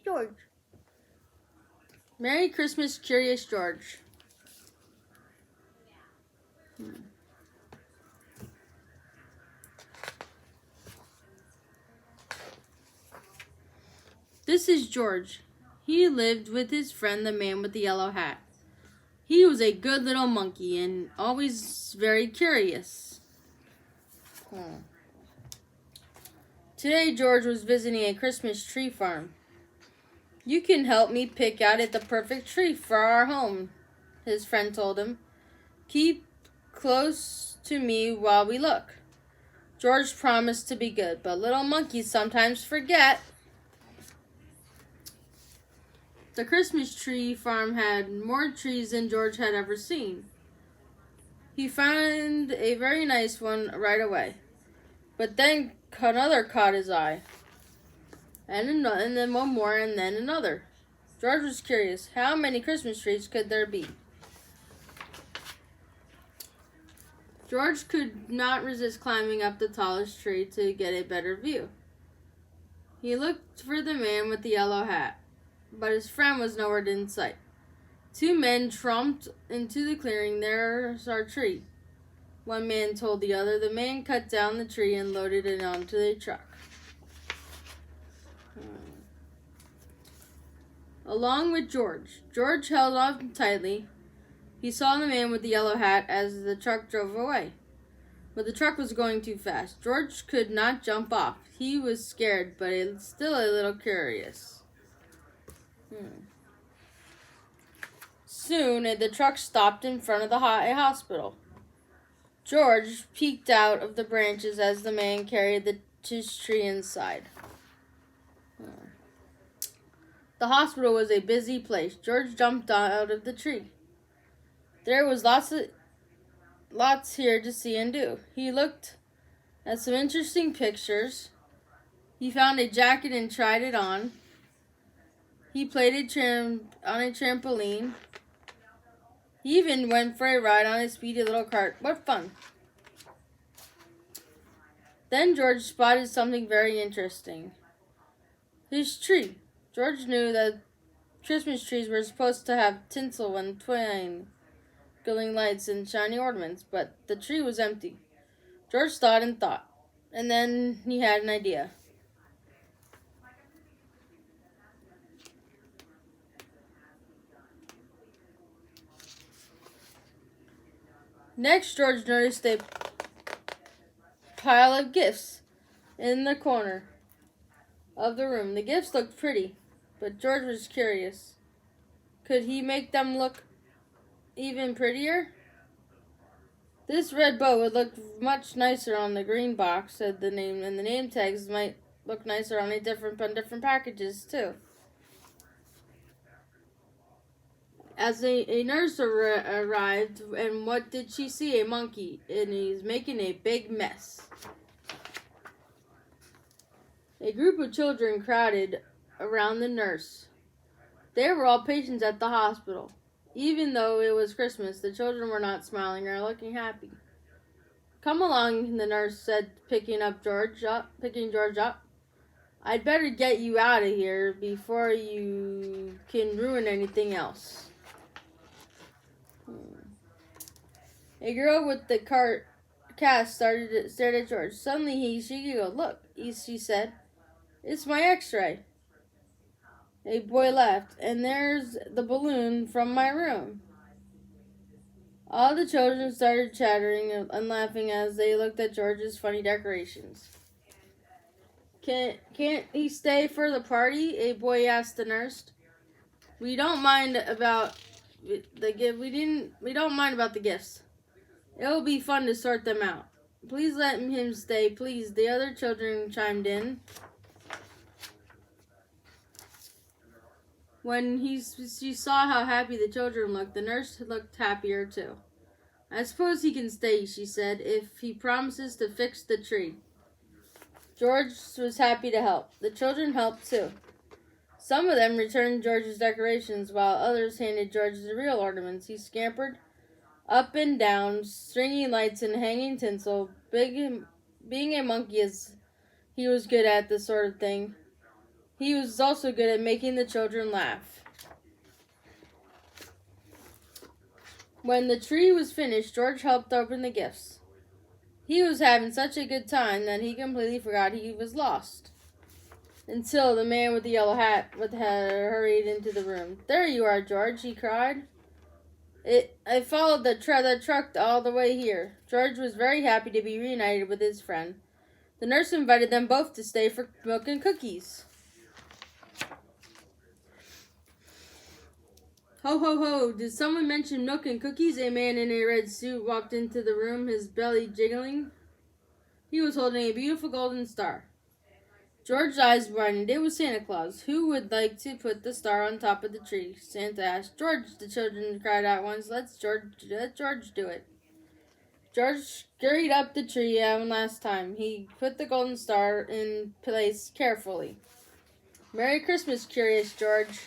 George. Merry Christmas, Curious George. This is George. He lived with his friend, the man with the yellow hat. He was a good little monkey and always very curious. Today, George was visiting a Christmas tree farm. You can help me pick out the perfect tree for our home, his friend told him. Keep close to me while we look. George promised to be good, but little monkeys sometimes forget. The Christmas tree farm had more trees than George had ever seen. He found a very nice one right away, but then another caught his eye, and then one more, and then another. George was curious. How many Christmas trees could there be? George could not resist climbing up the tallest tree to get a better view. He looked for the man with the yellow hat, but his friend was nowhere in sight. Two men tromped into the clearing. There's our tree, one man told the other. The man cut down the tree and loaded it onto the truck. Along with George. George held on tightly. He saw the man with the yellow hat as the truck drove away. But the truck was going too fast. George could not jump off. He was scared, but still a little curious. Soon, the truck stopped in front of a hospital. George peeked out of the branches as the man carried his tree inside. The hospital was a busy place. George jumped out of the tree. There was lots here to see and do. He looked at some interesting pictures. He found a jacket and tried it on. He played on a trampoline. He even went for a ride on a speedy little cart. What fun! Then George spotted something very interesting. His tree. George knew that Christmas trees were supposed to have tinsel and twinkling lights and shiny ornaments, but the tree was empty. George thought and thought, and then he had an idea. Next, George noticed a pile of gifts in the corner of the room. The gifts looked pretty, but George was curious. Could he make them look even prettier? This red bow would look much nicer on the green box, said the name, and the name tags might look nicer on different packages too. As a nurse arrived, and what did she see? A monkey, and he's making a big mess. A group of children crowded around the nurse. They were all patients at the hospital. Even though it was Christmas, the children were not smiling or looking happy. Come along, the nurse said, picking George up. I'd better get you out of here before you can ruin anything else. A girl with the cast stared at George. Suddenly she giggled. Look, she said. It's my x-ray. A boy laughed. And there's the balloon from my room. All the children started chattering and laughing as they looked at George's funny decorations. Can't he stay for the party? A boy asked the nurse. We don't mind about the gifts. It'll be fun to sort them out. Please let him stay, please. The other children chimed in. When she saw how happy the children looked, the nurse looked happier too. I suppose he can stay, she said, if he promises to fix the tree. George was happy to help. The children helped too. Some of them returned George's decorations, while others handed George the real ornaments. He scampered up and down, stringing lights and hanging tinsel. Being a monkey, he was good at this sort of thing. He was also good at making the children laugh. When the tree was finished, George helped open the gifts. He was having such a good time that he completely forgot he was lost. Until the man with the yellow hat hurried into the room. "There you are, George," he cried. I followed the truck all the way here." George was very happy to be reunited with his friend. The nurse invited them both to stay for milk and cookies. "Ho, ho, ho, did someone mention milk and cookies?" A man in a red suit walked into the room, his belly jiggling. He was holding a beautiful golden star. George's eyes brightened. It was Santa Claus. "Who would like to put the star on top of the tree?" Santa asked. "George," the children cried out once. Let George do it." George scurried up the tree one last time. He put the golden star in place carefully. "Merry Christmas, Curious George."